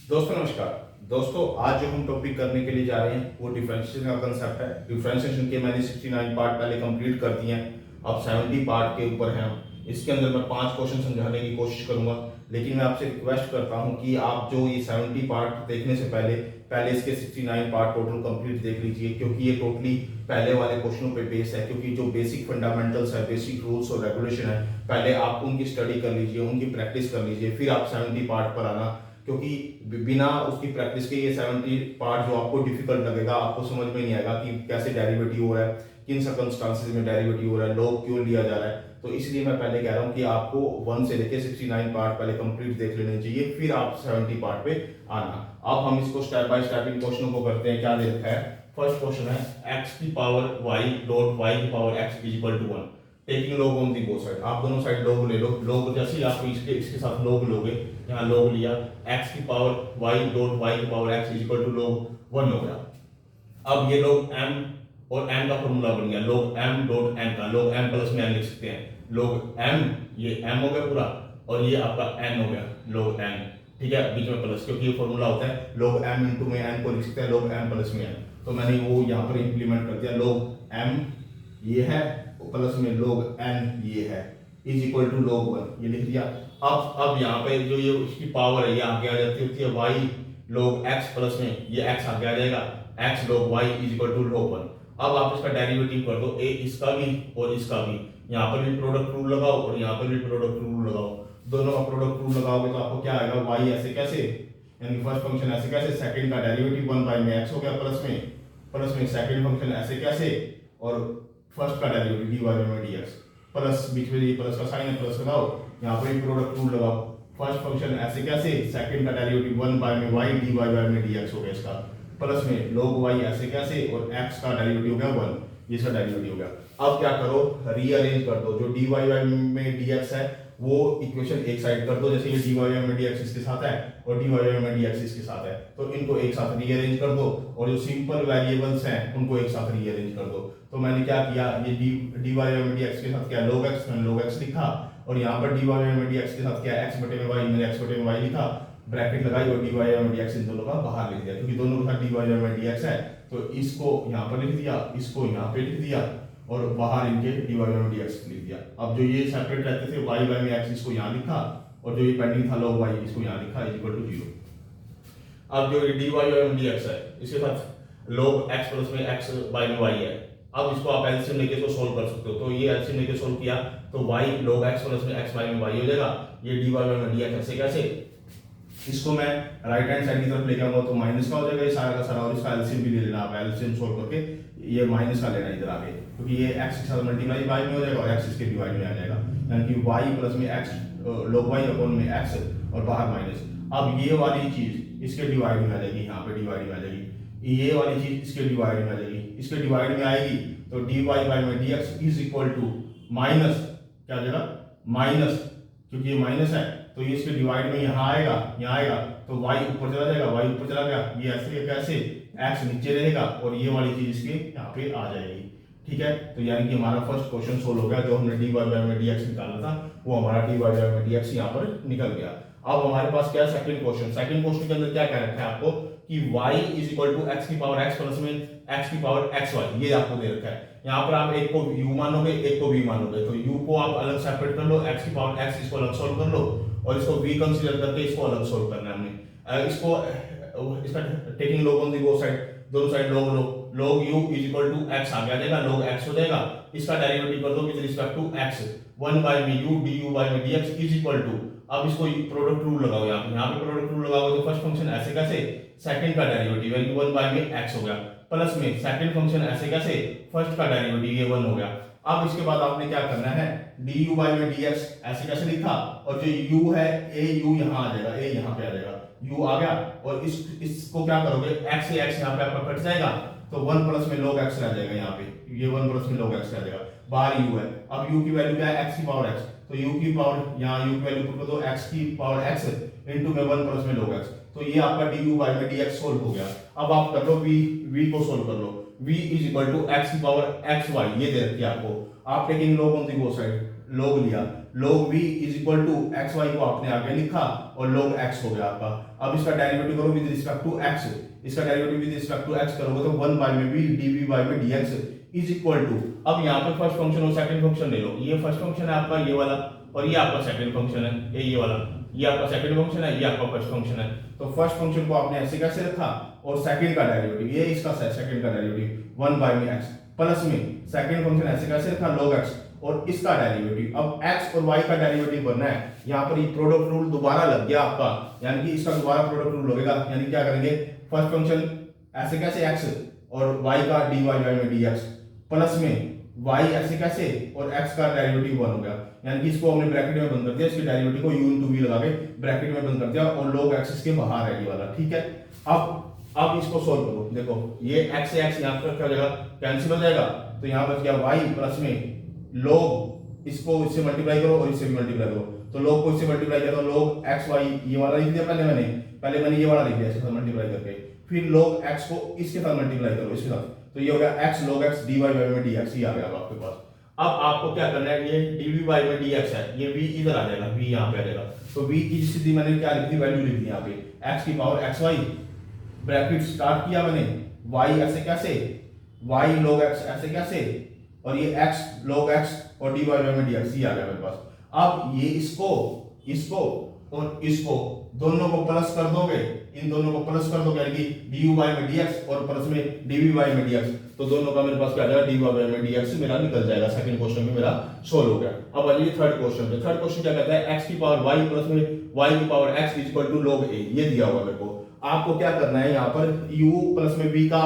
दोस्तों नमस्कार। दोस्तों आज जो हम टॉपिक करने के लिए जा रहे हैं वो डिफरेंशिएशन का कंसेप्ट है। डिफरेंशिएशन के मैंने 69 पार्ट पहले कंप्लीट कर दिए हैं, अब 70 पार्ट के ऊपर हैं हम। इसके अंदर मैं 5 क्वेश्चन समझाने की कोशिश करूंगा, लेकिन मैं आपसे रिक्वेस्ट करता हूं कि आप जो ये 70 पार्ट देखने से पहले पहले इसके 69 पार्ट टोटल कंप्लीट देख लीजिए, क्योंकि ये टोटली पहले वाले क्वेश्चनों पे बेस है। क्योंकि जो बेसिक फंडामेंटल्स है, बेसिक रूल्स और रेगुलेशन है, पहले आप उनकी स्टडी कर लीजिए, उनकी प्रैक्टिस कर लीजिए, फिर आप 70 पार्ट पर आना। क्योंकि बिना उसकी प्रैक्टिस के ये 70 पार्ट जो आपको डिफिकल्ट लगेगा, आपको समझ में नहीं आएगा कि कैसे डेरिवेटिव हो रहा है, किन सर्कमस्टांसेस में डेरिवेटिव हो रहा है, लॉग क्यों लिया जा रहा है। तो इसलिए मैं पहले कह रहा हूँ कि आपको 1 से लेकर 69 पार्ट पहले कंप्लीट देख लेने चाहिए, फिर आप 70 पार्ट पे आना। अब हम इसको स्टेप बाय स्टेप इन क्वेश्चनों को करते हैं। क्या दे रखा है? फर्स्ट क्वेश्चन है x की पावर y डॉट y की power x is equal to 1, taking log on the both side. आप दोनों साइड लॉग ले लो। लॉग जैसे ही आप इसके साथ लॉग लोगे, यहाँ लॉग लिया, x की पावर y डॉट y की power x is equal to log 1 हो गया। अब ये लॉग m और m का फॉर्मूला बन गया, लॉग m डॉट n का, लॉग m प्लस में n लिख सकते हैं। लॉग m, ये m हो गया पूरा, और ये आपका n हो गया, लॉग n। ठीक है, बीच में प्लस, क्योंकि ये फॉर्मूला होता है लॉग m इंटू में n को लिख सकते हैं लॉग m प्लस में n। तो मैंने वो यहाँ पर इंप्लीमेंट कर दिया, लॉग m ये है प्लस में log n ये है इज इक्वल टू log 1, ये लिख दिया। अब यहाँ पे जो ये उसकी पावर है ये आगे आ जाती होती है y log x प्लस में ये x आगे आ जाएगा, x log y is equal to log 1। अब आप इसका डेरिवेटिव कर दो, ए इसका भी और इसका भी। यहाँ पर भी प्रोडक्ट रूल लगाओ और यहाँ पर भी प्रोडक्ट रूल लगाओ। दोनों का प्रोडक्ट रूल लगाओगे तो आपको क्या आएगा, y ऐसे कैसे, यानी फर्स्ट फंक्शन ऐसे कैसे, सेकंड का डेरिवेटिव 1 बाय में x हो गया प्लस में सेकंड फंक्शन ऐसे कैसे, और फर्स्ट का derivative dy by dx plus, बीच में ये प्लस का साइन है, प्लस लगाओ, यहाँ पर भी प्रोडक्ट रूल लगाओ। फर्स्ट फंक्शन ऐसे कैसे, सेकंड का डेरिवेटिव 1 बाय में y dy बाय में dx हो गया इसका, प्लस में log y ऐसे कैसे, और x का डेरिवेटिव हो गया 1, ये इसका डेरिवेटिव हो गया। अब क्या करो, रीअरेंज कर दो। जो dy बाय में dx है वो इक्वेशन एक साइड कर दो, जैसे ये dy बाय में dx इसके साथ है और dy बाय में dx इसके साथ है, तो इनको एक साथ रीअरेंज कर दो, और जो सिंपल वेरिएबल्स हैं उनको एक साथ रीअरेंज कर दो। तो मैंने क्या किया, ये dy बाय में dx के साथ क्या log x, मैंने log x लिखा, और यहाँ पर dy बाय में dx के साथ क्या x बटे में y, मैंने x बटे में y लिखा, ब्रैकेट लगाई और dy बाय में dx इन दोनों का बाहर लिख दिया, क्योंकि दोनों के साथ dy बाय में dx है, तो इसको यहाँ पर लिख दिया, इसको यहाँ पे लिख दिया, और बाहर इनके dy बाय में dx लिख दिया। अब जो ये सेपरेट रहते थे y बाय में x, इसको यहाँ लिखा, और जो ये पेंडिंग था log y, इसको यहाँ लिखा इज इक्वल टू 0। अब जो ये dy बाय में dx है इसके साथ log x प्लस में x बाय में y है। अब इसको आप एलसीएम लेके इसको सोल्व कर सकते हो, तो ये एलसीएम लेके सोल्व किया तो y log x प्लस में x बाय में y हो जाएगा। ये dy बाय में dx ऐसे कैसे, इसको मैं राइट हैंड साइड की तरफ लेके आऊंगा तो माइनस का हो जाएगा ये सारा का सारा, और इसका एलसीएम भी ले लेना आप, एलसीएम सोल्व करके ये माइनस का लेना इधर आगे, क्योंकि ये x के साथ मल्टीप्लाई y में हो जाएगा और x इसके डिवाइड में आ जाएगा, यानी कि y प्लस में x log y अपॉन में x और बाहर माइनस। अब ये वाली चीज इसके डिवाइड में आ जाएगी, यहाँ पे डिवाइड में आ जाएगी, ये वाली चीज इसके डिवाइड में आ जाएगी, इसके डिवाइड में आएगी, तो dy बाय में dx is equal to minus, क्या आ जाएगा माइनस, क्योंकि ये माइनस है तो ये इसके डिवाइड में यहाँ आएगा, यहाँ आएगा, तो y ऊपर चला जाएगा, y ऊपर चला गया, ये ऐसे कैसे, x नीचे रहेगा, और ये वाली चीज इसके यहाँ पे आ जाएगी। ठीक है, तो यानी कि हमारा फर्स्ट क्वेश्चन सोल्व हो गया। जो हमने dy बाय में dx निकाला था वो हमारा dy बाय में dx यहाँ पर निकल गया। अब हमारे पास क्या है, सेकंड क्वेश्चन। सेकंड क्वेश्चन के अंदर क्या कह रखा है आपको कि y is equal to x की पावर x प्लस में x की पावर xy, ये आपको दे रखा है। यहाँ पर आप एक को u मानोगे, एक को v मानोगे, तो u को आप अलग सेपरेट कर लो, x की पावर x इसको अलग सोल्व कर लो, और इसको v कंसीडर करके इसको अलग सोल्व करना है हमने। इसको इसका taking log on the both side, दोनों साइड log लो, log u is equal to x आ जाएगा, log x हो जाएगा, इसका डेरिवेटिव कर दो with respect to x, 1 by में u du बाय में dx इज इक्वल टू, अब इसको प्रोडक्ट रूल लगाओ, यहाँ पे प्रोडक्ट रूल लगाओगे तो फर्स्ट फंक्शन ऐसे कैसे, सेकंड का डेरिवेटिव यानी 1 बाय में x हो गया, प्लस में सेकंड फंक्शन ऐसे कैसे, फर्स्ट का डेरिवेटिव ये 1 हो गया। अब इसके बाद आपने क्या करना है, du बाय में dx ऐसे कैसे लिखा, और जो u है a u यहाँ आ जाएगा, a यहाँ पे आ जाएगा, u आ गया, और इसको क्या करोगे, x से x यहाँ पे आपका कट जाएगा, तो 1 प्लस में log x रह जाएगा, यहाँ पे ये 1 प्लस में log x रह जाएगा, बाहर u है। अब u की वैल्यू क्या है, x की पावर x, तो u की पावर यहाँ u की वैल्यू पुट कर दो, x की पावर x इनटू में 1 प्लस में log x, तो ये आपका du बाय में dx सोल्व हो गया। अब आप कर लो v को सोल्व कर लो, v is equal to x की पावर xy, ये दे रखी है आपको, आप taking log on the both side, log लिया, log v is equal to X Y को आपने आगे लिखा और log x हो गया आपका। अब इसका डेरिवेटिव करो विद रिस्पेक्ट टू x, इसका derivative with respect to x करोगे तो 1 बाय में v dv बाय में dx इज इक्वल टू, अब यहाँ पर फर्स्ट फंक्शन और सेकंड फंक्शन ले लो, ये फर्स्ट फंक्शन है आपका ये वाला और ये आपका सेकंड फंक्शन है ये वाला, ये आपका सेकंड फंक्शन है, ये आपका फर्स्ट फंक्शन है। तो फर्स्ट फंक्शन को आपने ऐसे कैसे रखा और सेकंड का डेरिवेटिव ये इसका सेकंड का डेरिवेटिव 1 बाय में x प्लस में सेकंड फंक्शन ऐसे कैसे रखा log x और इसका डेरिवेटिव। अब x और y का डेरिवेटिव बनना है, यहाँ पर ये प्रोडक्ट रूल दोबारा लग गया आपका, यानी कि इसका दोबारा प्रोडक्ट रूल लगेगा, यानी क्या करेंगे फर्स्ट फंक्शन ऐसे कैसे x और y का dy बाय में dx प्लस में y ऐसे कैसे और x का डेरिवेटिव 1 हो गया, यानी कि इसको हमने ब्रैकेट में बंद कर दिया, इसके डेरिवेटिव को u into v लगा के ब्रैकेट में बंद कर दिया और log x इसके बाहर है ये वाला, ठीक है। अब इसको सोल्व करो, देखो ये x से x यहाँ पर क्या हो जाएगा कैंसिल हो जाएगा, तो यहाँ बच गया y प्लस में log इसको इससे मल्टीप्लाई करो और इससे भी मल्टीप्लाई करो, तो log को इससे मल्टीप्लाई किया तो log x y ये वाला लिख दिया पहले मैंने ये वाला लिख दिया इसके साथ मल्टीप्लाई करके, फिर log x को इसके साथ मल्टीप्लाई करो इसके साथ, तो ये हो गया x log x dy by में dx ही आ गया आपके पास। अब आपको क्या करना है, ये dv बाय में dx है, ये v इधर आ जाएगा, v यहाँ पे आ जाएगा, तो v की स्थिति मैंने क्या लिख दी वैल्यू लिख दी यहाँ पे x की पावर xy ब्रैकेट स्टार्ट किया मैंने, y ऐसे कैसे y log x ऐसे कैसे और ये x log x और dy बाय में dx ही आ गया मेरे पास। अब ये इसको और इसको दोनों को प्लस कर दोगे, इन दोनों को प्लस कर दोगे यानी कि du बाय में dx और प्लस में dv बाय में dx, तो दोनों का मेरे पास क्या आ जाएगा dy बाय में dx मेरा निकल जाएगा। सेकंड क्वेश्चन में मेरा सोल्व हो गया। अब आइए थर्ड क्वेश्चन पे। थर्ड क्वेश्चन क्या कहता है x की पावर y प्लस में y की power x is equal to log a, ये दिया हुआ मेरे को। आपको क्या करना है, यहाँ पर u प्लस में v का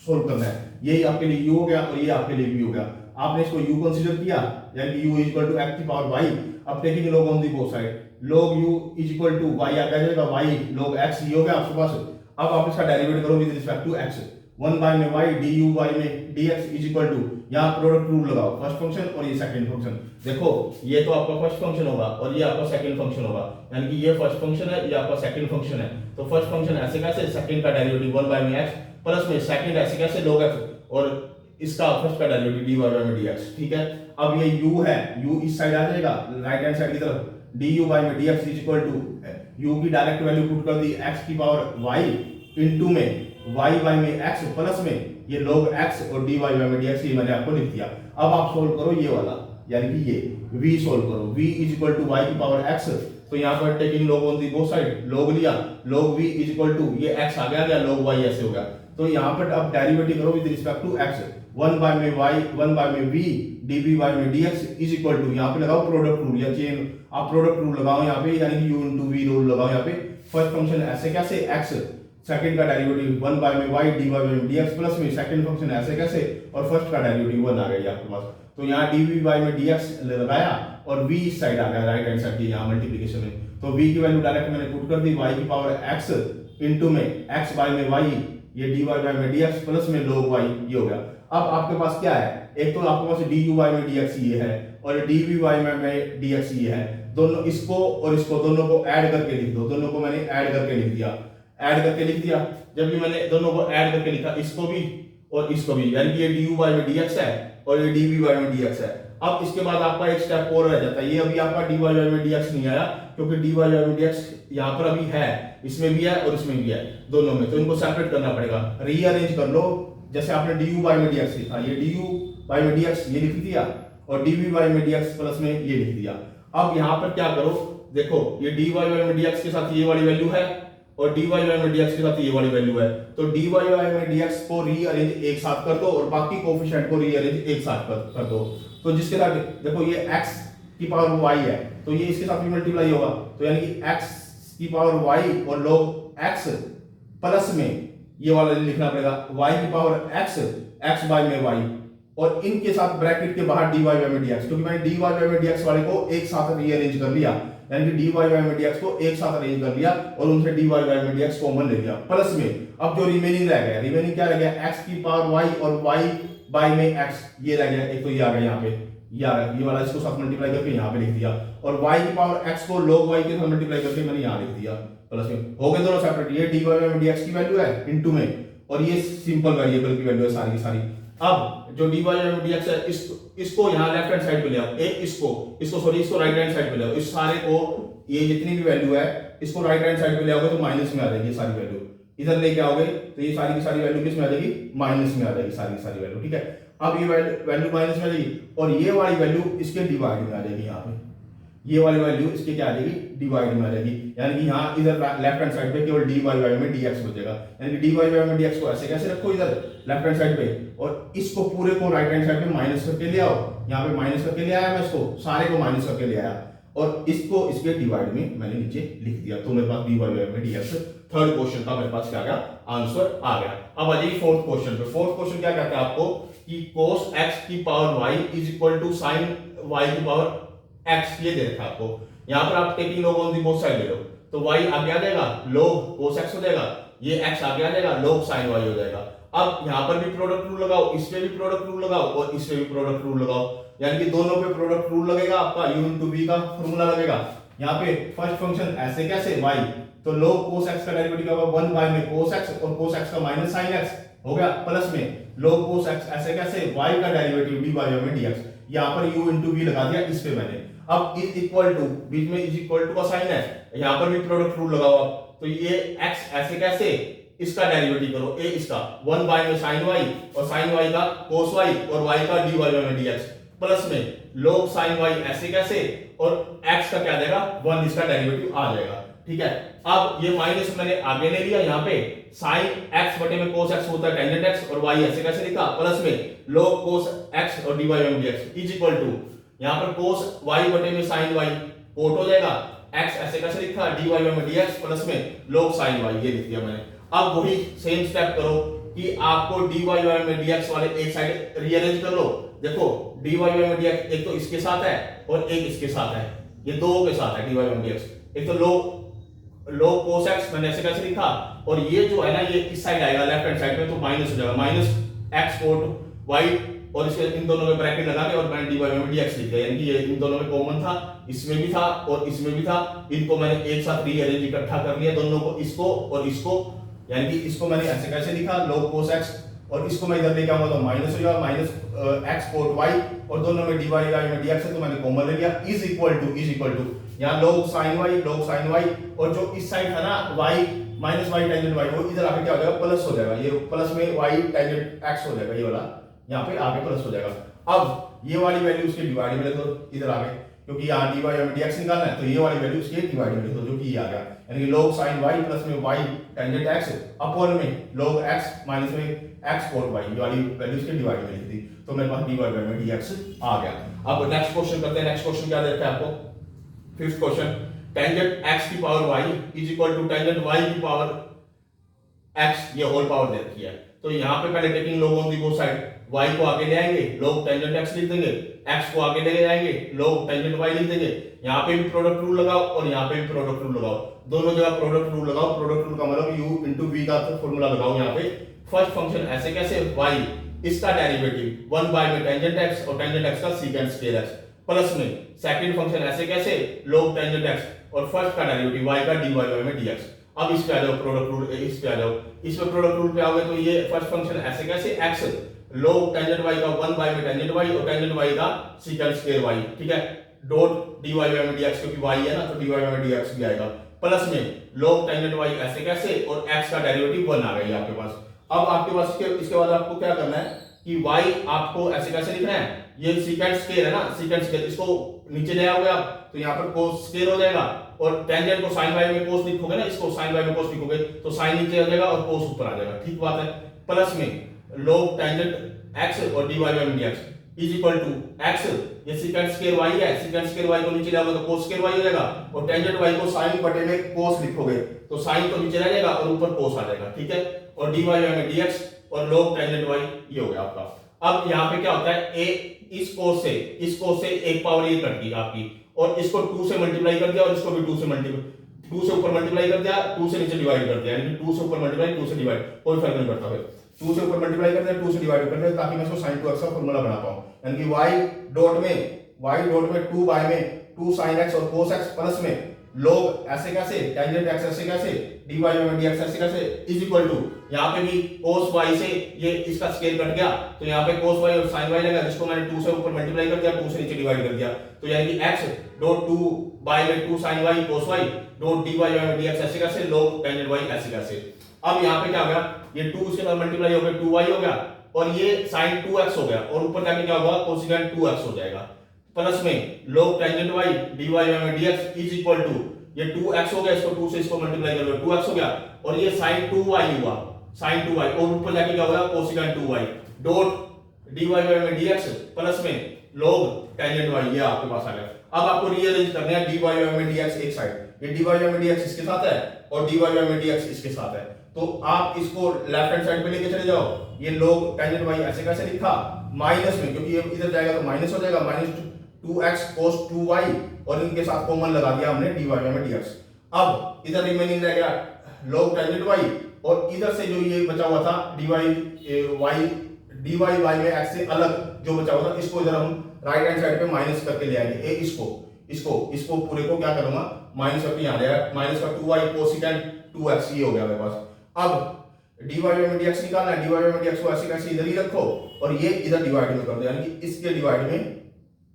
सोल्व करना है, ये आपके लिए u हो गया और ये आपके लिए v हो गया। आपने इसको u कंसीडर किया यानी कि u is equal to x की पावर y, अब taking log on the both side, log u is equal to y आ जाएगा y log x ये हो गया आपके पास। अब आप इसका डेरिवेटिव करो with respect to x, 1 by में y du बाय में dx इज इक्वल टू, यहाँ प्रोडक्ट रूल लगाओ फर्स्ट फंक्शन और ये सेकंड फंक्शन, देखो ये तो आपका फर्स्ट फंक्शन होगा और ये आपका सेकंड फंक्शन होगा, यानी कि ये फर्स्ट फंक्शन है ये आपका सेकंड फंक्शन है, तो फर्स्ट फंक्शन ऐसे कैसे सेकंड का डेरिवेटिव 1 बाय में x प्लस में सेकंड ऐसे कैसे log x और इसका फर्स्ट का डेरिवेटिव dy बाय में dx, ठीक है। अब ये u है, u इस साइड आ जाएगा राइट हैंड साइड की तरफ, du बाय में dx is equal to u की डायरेक्ट वैल्यू पुट कर दी x की पावर y इनटू में y बाय में x प्लस में ये log x और dy बाय में dx ये मैंने आपको लिख दिया। अब आप सोल्व करो ये वाला, यानी कि ये v सोल्व करो, v is equal to y की पावर x, तो यहाँ पर taking log on the both side, log लिया, log v is equal to ये x आ गया log y ऐसे हो गया, तो यहाँ पर अब डेरिवेटिव करो with respect to x, 1 by में y 1 बाय में v dv बाय में dx इज इक्वल टू, यहाँ पे लगाओ प्रोडक्ट रूल या चेन, आप प्रोडक्ट रूल लगाओ यहाँ पे, यानी कि u into v रूल लगाओ यहाँ पे। फर्स्ट फंक्शन ऐसे कैसे x, सेकंड का डेरिवेटिव 1 बाय में y dy बाय में dx प्लस में सेकंड फंक्शन ऐसे कैसे और फर्स्ट का डेरिवेटिव 1 आ गया आपके पास, तो यहाँ dv बाय में dx लगाया और v इस साइड आ गया राइट हैंड साइड की यहाँ मल्टीप्लिकेशन में, तो v की वैल्यू डायरेक्ट मैंने पुट कर दी y की पावर x इनटू में x बाय में y ये dy बाय में dx प्लस में log y ये हो गया। अब आपके पास क्या है, एक तो आपके पास du बाय में dx ये है और dv बाय में dx ये है, दोनों इसको और इसको दोनों को ऐड करके लिख दो, दोनों को मैंने ऐड करके लिख दिया, ऐड करके लिख दिया। जब भी मैंने दोनों को ऐड करके लिखा इसको भी और इसको भी, यानी कि ये du बाय में dx है और ये dv बाय में dx है। अब इसके बाद आपका एक स्टेप और रह जाता है, ये अभी आपका dy बाय में dx नहीं आया क्योंकि dy बाय में dx यहाँ पर अभी है, इसमें भी है और इसमें भी है दोनों में, तो इनको सेपरेट करना पड़ेगा, रीअरेंज कर लो। जैसे आपने du बाय में dx लिखा, ये du बाय में dx ये लिख दिया और dv बाय में dx प्लस में ये लिख दिया। अब यहाँ पर क्या करो, देखो ये dy बाय में dx के साथ ये वाली वैल्यू है और dy बाय में dx के साथ ये वाली वैल्यू है, तो dy बाय में dx को रीअरेंज एक साथ कर दो और बाकी कोएफिशिएंट को रीअरेंज एक साथ कर दो, तो जिसके साथ देखो ये x की पावर y है तो ये इसके साथ भी मल्टीप्लाई होगा, तो यानी कि x की पावर y और log x प्लस में ये वाला लिखना पड़ेगा y की पावर x बाय में y और इनके साथ ब्रैकेट के बाहर dy बाय में dx, क्योंकि मैंने dy बाय में dx वाले को एक साथ रीअरेंज कर लिया, यानी कि dy बाय में dx को एक साथ अरेंज कर लिया और उनसे dy बाय में dx कॉमन ले लिया, प्लस में अब जो रिमेनिंग रह गया, रिमेनिंग क्या रह गया x की पावर y और y बाय में x ये रह गया, एक तो ये आ गया यहाँ पे, ये आ गया, ये वाला इसको साथ मल्टीप्लाई करके यहाँ पे लिख दिया और y की पावर x को log y के साथ मल्टीप्लाई करके मैंने यहाँ लिख दिया, प्लस में हो गए दोनों सेपरेट, ये dy बाय में dx की वैल्यू है इनटू में और ये सिंपल वेरिएबल की वैल्यू है सारी की सारी। अब जो dy बाई dx है इसको यहाँ लेफ्ट हैंड साइड पे ले आओ, इसको राइट हैंड साइड पे ले आओ। इस सारे को, ये जितनी भी वैल्यू है इसको राइट हैंड साइड पे ले आओगे तो माइनस में आ जाएगी सारी वैल्यू। इधर लेके आओगे तो ये सारी की सारी वैल्यू किस में आ जाएगी, माइनस में आ जाएगी सारी की सारी वैल्यू। ठीक है, अब ये वैल्यू माइनस में आ जाएगी और ये वाली वैल्यू इसके डिवाइड में आ जाएगी। यहाँ पे ये वाली वैल्यू इसके क्या आ जाएगी, डिवाइड में आ जाएगी। यानी कि यहाँ इधर लेफ्ट हैंड साइड पे केवल dy बाई में dx बचेगा। यानी कि dy बाई में dx को ऐसे कैसे रखो इधर लेफ्ट हैंड साइड पे, और इसको पूरे को राइट हैंड साइड पे माइनस करके ले आओ। यहाँ पे माइनस करके ले आया मैं, इसको सारे को माइनस करके ले आया और इसको इसके डिवाइड में मैंने नीचे लिख दिया। तो मेरे पास dy बाई में dx थर्ड क्वेश्चन का मेरे पास क्या आ गया, आंसर आ गया। अब आ जाइए फोर्थ क्वेश्चन पे। फोर्थ क्वेश्चन क्या कहता है आपको कि cos x की power y is equal to sin y की पावर x, ये दे रखा है आपको। यहाँ पर आप taking log on the both side ले लो तो y आगे आ जाएगा log cos x हो जाएगा, ये x आगे आ जाएगा log sin y हो जाएगा। अब यहाँ पर भी प्रोडक्ट रूल लगाओ, इसमें भी प्रोडक्ट रूल लगाओ और इसमें भी प्रोडक्ट रूल लगाओ, यानी कि दोनों पे प्रोडक्ट रूल लगेगा आपका, u into v का फॉर्मूला लगेगा। यहाँ पे फर्स्ट फंक्शन ऐसे कैसे y, तो log cos x का डेरिवेटिव क्या होगा 1 बाय में cos x और cos x का माइनस sin x हो गया, प्लस में log cos x ऐसे कैसे y का डेरिवेटिव dy बाई में dx। यहाँ पर u into v लगा दिया इस पे मैंने। अब इज इक्वल टू, बीच में इज इक्वल टू का साइन है, यहाँ पर भी प्रोडक्ट रूल लगाओ आप। तो ये x ऐसे कैसे, इसका डेरिवेटिव करो a इसका 1 बाय में sin y और sin y का cos y और y का dy बाई में dx, प्लस में log sin y ऐसे कैसे और x का क्या देगा 1, इसका डेरिवेटिव आ जाएगा। ठीक है, अब ये माइनस मैंने आगे ले लिया, यहाँ पे sin x बटे में cos x होता है टेंजेंट x और y ऐसे कैसे लिखा, प्लस में log cos x और dy बाई में dx इज इक्वल टू, यहाँ पर cos y बटे में sin y कोट हो जाएगा, x ऐसे कैसे लिखा dy बाई में dx प्लस में log sin y, ये लिख दिया मैंने। अब वही सेम स्टेप करो कि आपको dy बाई में dx वाले एक साइड रीअरेंज कर लो। देखो dy बाई में dx एक तो इसके साथ है और एक इसके साथ है, ये दो के साथ है dy बाई में dx। एक तो log cos x मैंने ऐसे कैसे लिखा, और ये जो है ना ये इस साइड आएगा लेफ्ट हैंड साइड में तो माइनस हो जाएगा, माइनस x कोट y और इसके इन दोनों में ब्रैकेट लगा के और मैंने dy बाई में dx लिख दिया। यानी कि ये इन दोनों में कॉमन था, इसमें भी था और इसमें भी था, इनको मैंने एक साथ रीअरेंज इकट्ठा कर लिया दोनों को, इसको और इसको। यानी कि इसको मैंने ऐसे कैसे लिखा log cos x और इसको मैं इधर लेके आऊंगा तो माइनस हो जाएगा, माइनस x कोट y और दोनों में dy बाई में dx है तो मैंने कॉमन ले लिया, इज इक्वल टू यहाँ log sin y और जो इस साइड था ना y minus y tangent y, वो इधर आके क्या हो जाएगा प्लस हो जाएगा, ये प्लस में y टेंजेंट x हो जाएगा, ये वाला यहाँ पे आगे प्लस हो जाएगा। अब ये वाली वैल्यू उसके डिवाइड में लिख दो इधर आगे, क्योंकि यहाँ dy बाई में dx निकालना है तो ये वाली वैल्यू उसके डिवाइड में लिख दो जो कि ये आ गया। यानी कि log sin y प्लस में y टेंजेंट x अपॉन में log x माइनस में x कोट y, ये वाली वैल्यू इसके डिवाइड में लिख दी तो मेरे पास dy बाई में dx आ गया। अब नेक्स्ट क्वेश्चन करते हैं। नेक्स्ट क्वेश्चन क्या देता है आपको, फिफ्थ क्वेश्चन, टेंजेंट x की power y is equal to tangent y की पावर x, ये होल पावर दे रखी है। तो यहाँ पे पहले taking log on the both side, y को आगे ले आएंगे log टेंजेंट x लिख देंगे, x को आगे ले जाएंगे log टेंजेंट y लिख देंगे। यहाँ पे भी प्रोडक्ट रूल लगाओ और यहाँ पे भी प्रोडक्ट रूल लगाओ, दोनों जगह प्रोडक्ट रूल लगाओ। प्रोडक्ट रूल का मतलब u into v का फॉर्मूला लगाओ। यहाँ पे फर्स्ट फंक्शन ऐसे कैसे y, इसका डेरिवेटिव 1 बाय में टेंजेंट x और टेंजेंट x का सीकेंट स्केयर x, प्लस में सेकंड फंक्शन ऐसे कैसे log टेंजेंट x और फर्स्ट का डेरिवेटिव y का dy बाई में dx। अब इस पे आ जाओ प्रोडक्ट रूल, इस पे आ जाओ, इस पे प्रोडक्ट रूल पे आओगे तो ये फर्स्ट फंक्शन ऐसे कैसे x log टेंजेंट y का 1 बाय में टेंजेंट y और टेंजेंट y का सीकेंट स्क्वायर y, ठीक है, डॉट dy बाई में dx, क्योंकि y है ना तो dy बाई में dx भी आएगा, प्लस में log टेंजेंट y ऐसे कैसे और x का डेरिवेटिव 1 आ गई आपके पास। अब आपके पास इसके बाद आपको क्या करना है कि y आपको ऐसे कैसे लिखना है, ये सीकेंट स्क्वायर है ना, सीकेंट स्क्वायर, इसको नीचे ले आओगे आप तो यहाँ पर cos स्क्वायर हो जाएगा और टेंजेंट को sin y में cos लिखोगे ना, इसको sin y में cos लिखोगे तो sin नीचे आ जाएगा और cos ऊपर आ जाएगा, ठीक बात है। प्लस में log टेंजेंट x और dy बाई में dx is equal to x, ये सीकेंट स्क्वायर y है, सीकेंट स्क्वायर y को नीचे ले आओगे तो cos स्क्वायर y हो जाएगा और टेंजेंट y को sin बटे में cos लिखोगे तो sin तो नीचे रह जाएगा और ऊपर cos आ जाएगा, ठीक है, और dy बाई में dx और log टेंजेंट y ये हो गया आपका। अब यहाँ पे क्या होता है, a इस cos से एक पावर ये कट गई आपकी और इसको 2 से मल्टीप्लाई कर दिया और इसको भी 2 से ऊपर मल्टीप्लाई कर दिया, 2 से नीचे डिवाइड कर दिया, यानी कि 2 से ऊपर मल्टीप्लाई 2 से डिवाइड, कोई फर्क नहीं पड़ता है, 2 से ऊपर मल्टीप्लाई कर दिया 2 से डिवाइड कर दिया ताकि मैं इसको sin 2x का फार्मूला बना पाऊं। यानी कि y डॉट में 2 बाय में 2 sin x और cos x प्लस में लोग ऐसे कैसे, टेंजेंट एक्स ऐसे कैसे, dy बाई dx ऐसे कैसे, इज इक्वल टू, यहाँ पे भी cos y से ये इसका स्केल कट गया तो यहाँ पे cos y और sin y लगा, जिसको मैंने 2 से ऊपर मल्टीप्लाई कर दिया, 2 से नीचे डिवाइड कर दिया, तो यानी कि x डॉट 2 बाई में 2 sin y cos y dot dy by dx ऐसे कैसे, log टेंजेंट y ऐसे कैसे। अब यहाँ पे क्या हो गया, ये 2 से मल्टीप्लाई हो गया 2y हो गया और ये sin 2x हो गया और ऊपर जाके क्या होगा, कोसिकेंट 2x हो जाएगा, प्लस में log tangent y dy by dx is equal to, ये 2x हो गया, इसको 2 से इसको मल्टीप्लाई कर लो 2x हो गया और ये sin 2y हुआ, sin 2y और ऊपर जाके क्या होगा, cosecant 2y dot dy by dx plus में log टेंजेंट y, ये आपके पास आ गया। अब आपको रीअरेंज करना है dy बाई dx एक साइड, ये dy बाई dx इसके साथ है और dy बाई dx इसके साथ है, तो आप इसको लेफ्ट हैंड साइड पे लेके चले जाओ, ये log टेंजेंट y ऐसे कैसे लिखा, माइनस में, क्योंकि ये इधर जाएगा तो माइनस हो जाएगा, माइनस 2x cos 2y और इनके साथ कॉमन लगा दिया हमने dy बाई dx। अब इधर रिमेनिंग रह गया log टेंजेंट y और इधर से जो ये बचा हुआ था dy बाई में x से अलग जो बचा हुआ था, इसको इधर हम राइट हैंड साइड पे माइनस करके ले आएंगे, इसको पूरे को क्या करूंगा, माइनस करके यहाँ ले आया, माइनस का 2y कोसिकेंट 2x ये हो गया मेरे पास। अब dy बाई dx निकालना है, dy बाई dx को ऐसे कैसे इधर ही रखो और ये इधर डिवाइड में कर दो, यानी कि इसके डिवाइड में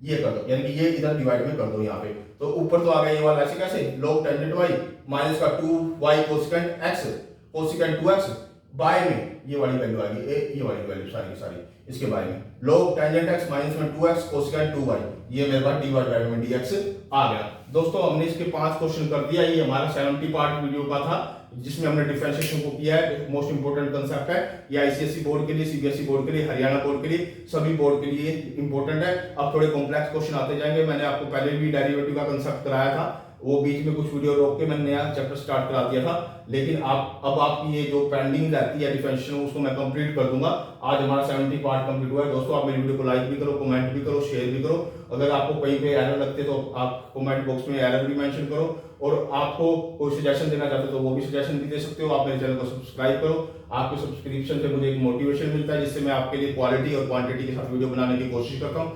ये कर दो, यानी कि ये इधर डिवाइड में कर दो यहाँ पे, तो ऊपर तो आ गया ये वाला ऐसे कैसे, log टेंजेंट y माइनस का 2y cosecant x cosecant 2x bye में ये वाली वैल्यू आ गई, ये वाली वैल्यू सारी इसके बारे में log टेंजेंट x माइनस में 2x कोसिकेंट 2y, ये मेरे पास dy बाय dx आ गया। दोस्तों हमने इसके 5 क्वेश्चन कर दिया, ये हमारा 70 पार्ट वीडियो का था जिसमें हमने डिफरेंशिएशन को किया है, मोस्ट इंपोर्टेंट कांसेप्ट है, ये आईसीएसई बोर्ड के लिए, सीबीएसई बोर्ड के लिए, हरियाणा बोर्ड के लिए, सभी बोर्ड के लिए इंपॉर्टेंट है। अब थोड़े कॉम्प्लेक्स क्वेश्चन आते जाएंगे, मैंने आपको पहले भी डेरिवेटिव का कांसेप्ट कराया था, वो बीच में कुछ वीडियो रोक के मैंने नया चैप्टर स्टार्ट करा दिया था, लेकिन अब आपकी ये जो पेंडिंग रहती है डिफरेंशिएशन उसको मैं कंप्लीट कर दूंगा। आज हमारा 70 पार्ट कंप्लीट हुआ है। दोस्तों आप मेरी वीडियो को लाइक भी करो, कमेंट भी करो, शेयर भी करो। अगर आपको कहीं पे एरर लगते तो आप कमेंट बॉक्स में एरर भी मेंशन करो, और आपको कोई सजेशन देना चाहते हो तो वो भी सजेशन भी दे सकते हो। आप मेरे चैनल को सब्सक्राइब करो, आपके सब्सक्रिप्शन से मुझे एक मोटिवेशन मिलता है, जिससे मैं आपके लिए क्वालिटी और क्वांटिटी के साथ वीडियो बनाने की कोशिश करता हूँ,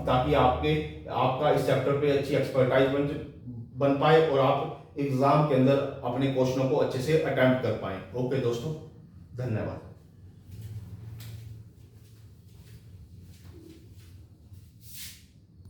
ताकि आपका इस चैप्टर पे अच्छी एक्सपर्टाइज बन पाए और आप एग्जाम के अंदर अपने क्वेश्चनों को अच्छे से अटेम्प्ट कर पाए। ओके दोस्तों, धन्यवाद।